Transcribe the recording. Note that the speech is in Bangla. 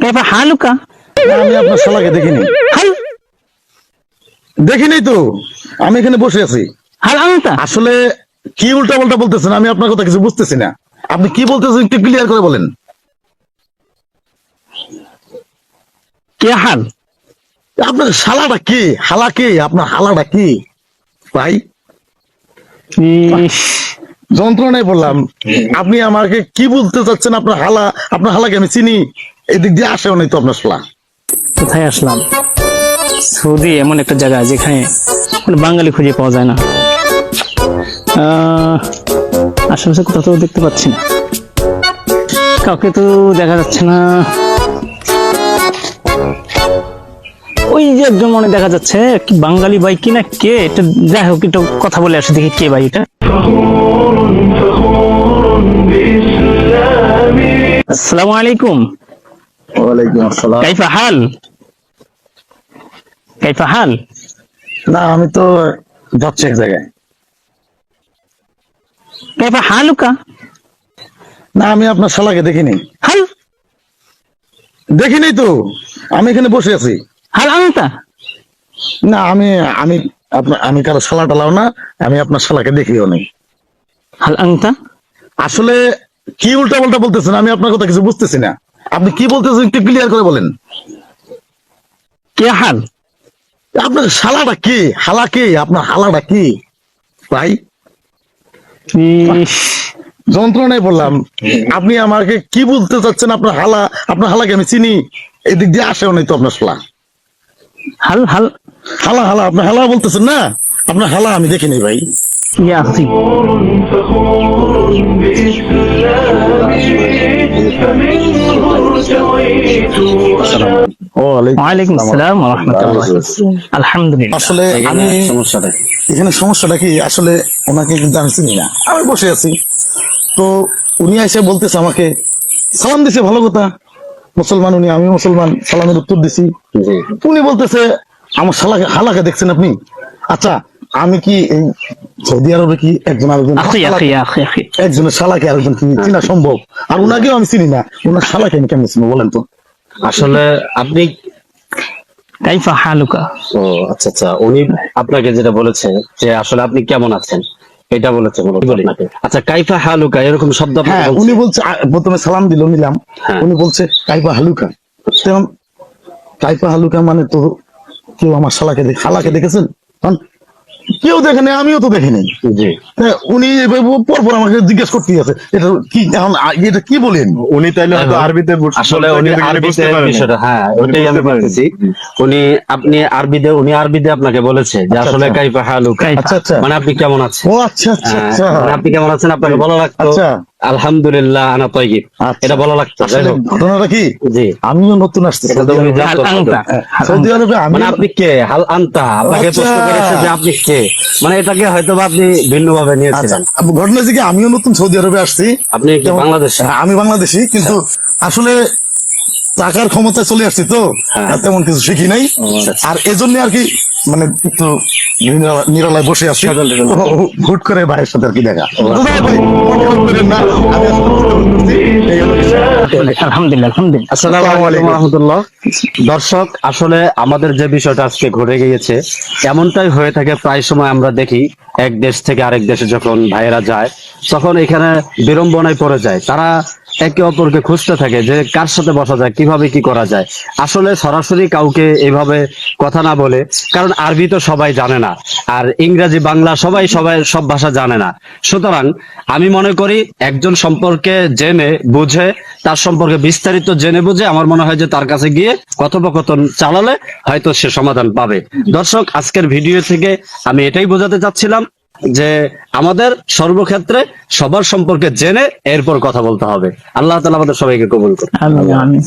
كيف حالك؟ আমি আপনার শালাকে দেখিনি। هل দেখিনি তো, আমি এখানে বসে আছি। هل أنت আসলে কি উল্টা পাল্টা বলতেছেন, আমি আপনার কথা কিছু বুঝতেছি না। আপনি কি বলতেছেন একটু ক্লিয়ার করে বলেন। كيف حال؟ আপনার শালাটা কি, হালা কি, আপনার হালাটা কি ভাই? ইস, যন্ত্রণায় বললাম। আপনি আমাকে কি বলতে চাচ্ছেন? আপনার হালা, আপনার হালাকে আমি চিনি, এদিক দিয়ে আসেও নাই তো আপনার শালা। কোথায় আসলাম? সৌদি এমন একটা জায়গা যেখানে কোনো বাঙালি খুঁজে পাওয়া যায় না। আশেপাশে কোথাও তো দেখতে পাচ্ছি না, কাউকে তো দেখা যাচ্ছে না। ওই যে একজন মনে দেখা যাচ্ছে, কি বাঙালি ভাই কিনা কে এটা, যাই হোক একটু কথা বলে আসে দেখি কে ভাই এটা। আসসালামু আলাইকুম। ওয়ালাইকুম আসসালাম। কাইফা হাল? কাইফা হাল? না, আমি তো যাচ্ছি এক জায়গায়। কাইফা হালুকা? না, আমি আপনার শালাকে দেখিনি। হাল দেখিনি তো, আমি এখানে বসে আছি। হাল আনতা? না, আমি আমি আমি কারো শালা টালাও না, আমি আপনার শালাকে দেখিও নাই। হাল আনতা? আসলে কি উল্টা পাল্টা বলতেছেন, আমি আপনার কথা কিছু বুঝতেছি না। আপনি কি বলতেছেন একটু ক্লিয়ার করে বলেন। কে হাল? আপনার শালাটা কি, হালা কি, আপনার হালাটা কি ভাই? ইস, যন্ত্রণায় বললাম। আপনি আমাকে কি বলতে চাচ্ছেন? আপনার হালা, আপনার হালাকে আমি চিনি, এদিক দিয়ে আসেও নাই তো আপনার শালা। হাল হাল হালা হালা, আপনার হালা বলতেছেন না, আপনার হালা আমি দেখিনি ভাই। ইয়া আখি। ওয়ালাইকুম আসসালাম ওয়া রাহমাতুল্লাহ। আলহামদুলিল্লাহ। আসলে আমি এখানে সমস্যাটা কি, আসলে ওনাকে কিন্তু আমি চিনি না, আমি বসে আছি তো উনি এসে বলতেছে আমাকে, সালাম দিছে, ভালো কথা, মুসলমান উনি, আমি মুসলমান, সালামের উত্তর দিছি। উনি বলতেছে আমার শালাকে, হালাকে দেখছেন আপনি? আচ্ছা, আমি কি এই সৌদি আরবে কি একজন আরেকজন আখি আখি আখি আখি একজনের শালাকে আরেকজন কি চিনা সম্ভব? আর উনাকেও আমি চিনি না, উনার শালাকে আমি কেমন চিনবো বলেন তো? আসলে আপনি কাইফা হালুকা? ও আচ্ছা আচ্ছা, উনি আপনাকে যেটা বলেছে যে আসলে আপনি কেমন আছেন এটা বলেছে মূলত আপনাকে। আচ্ছা, কাইফা হালুকা এরকম শব্দ আপনাকে হ্যাঁ, বলছে? উনি বলছে, প্রথমে সালাম দিল, নিলাম। হ্যাঁ। উনি বলছে কাইপা হালুকা। তেমন কাইপা হালুকা মানে তো কেউ আমার শালাকে হালাকে দেখেছেন? কারণ কেউ দেখেনি, আমিও তো দেখিনি। জি, উনি পরপর আমাকে জিজ্ঞেস করতেই আছে, এটা কি, এখন এটা কি বলেন? উনি তাইলে হয়তো আরবিতে আসলে উনি আরবিতে বিষয়টা, হ্যাঁ ওইটাই আমি বলতেছি। উনি আরবিতে আপনাকে বলেছে যে আচ্ছা, আসলে আচ্ছা। কাইফা হালুকা আচ্ছা আচ্ছা, মানে আপনি কেমন আছেন। ও আচ্ছা আচ্ছা আচ্ছা। মানে আপনি কেমন আছেন আপনাকে বলা লাগতো আচ্ছা। আলহামদুলিল্লাহ আনা তাইয়িব, আচ্ছা। এটা বলা লাগতো। যাই আসলে হোক, ঘটনাটা কি, জি, আমিও নতুন আসছি এটা তো উনি হাল জানতো। আনতা? সৌদি আরবে। আমি মানে আপনি কে, হাল আনতা, আপনাকে আচ্ছা। প্রশ্ন করেছে যে আপনি কে, মানে এটাকে হয়তো বা আপনি ভিন্ন ভাবে আচ্ছা, নিয়েছিলেন। ঘটনা হচ্ছে কি, আমিও নতুন সৌদি আরবে আসছি। আপনি কি যেমন- বাংলাদেশী? হ্যাঁ, আমি বাংলাদেশী, কিন্তু আসলে টাকার ক্ষমতায় চলে আসছি তো, হ্যাঁ। আর তেমন কিছু শিখি নাই। আচ্ছা। আর এজন্য আর কি, মানে একটু নিরালায় বসে আছি, তো হুট করে ভাইয়ের সাথে আর কি দেখা। তো ভাই, মন খারাপ করেন না, আমি আসলে বুঝতে পারতেছি, এই হলো বিষয়। আলহামদুলিল্লাহ আলহামদুলিল্লাহ। আসসালামু আলাইকুম রহমতুল্লাহ। দর্শক, আসলে আমাদের যে বিষয়টা আজকে ঘটে গিয়েছে, এমনটাই হয়ে থাকে প্রায় সময়। আমরা দেখি এক দেশ থেকে আরেক দেশে যখন ভাইয়েরা যায়, তখন এখানে বিড়ম্বনায় পড়ে যায়। তারা একে অপরকে খুঁজতে থাকে যে কার সাথে বসা যায়, কিভাবে কি করা যায়। আসলে সরাসরি কাউকে এভাবে কথা না বলে, কারণ আরবি তো সবাই জানে না, আর ইংরেজি বাংলা সবাই সব ভাষা জানে না। সুতরাং আমি মনে করি একজন সম্পর্কে জেনে বুঝে, তার সম্পর্কে বিস্তারিত জেনে বুঝে, আমার মনে হয় যে তার কাছে গিয়ে কথোপকথন চালালে হয়তো সে সমাধান পাবে। দর্শক, আজকের ভিডিও থেকে আমি এটাই বোঝাতে চাচ্ছিলাম যে আমাদের সর্বক্ষেত্রে সবার সম্পর্কে জেনে এরপর কথা বলতে হবে। আল্লাহ তাআলা আমাদের সবাইকে কবুল করুন। আমিন আমিন।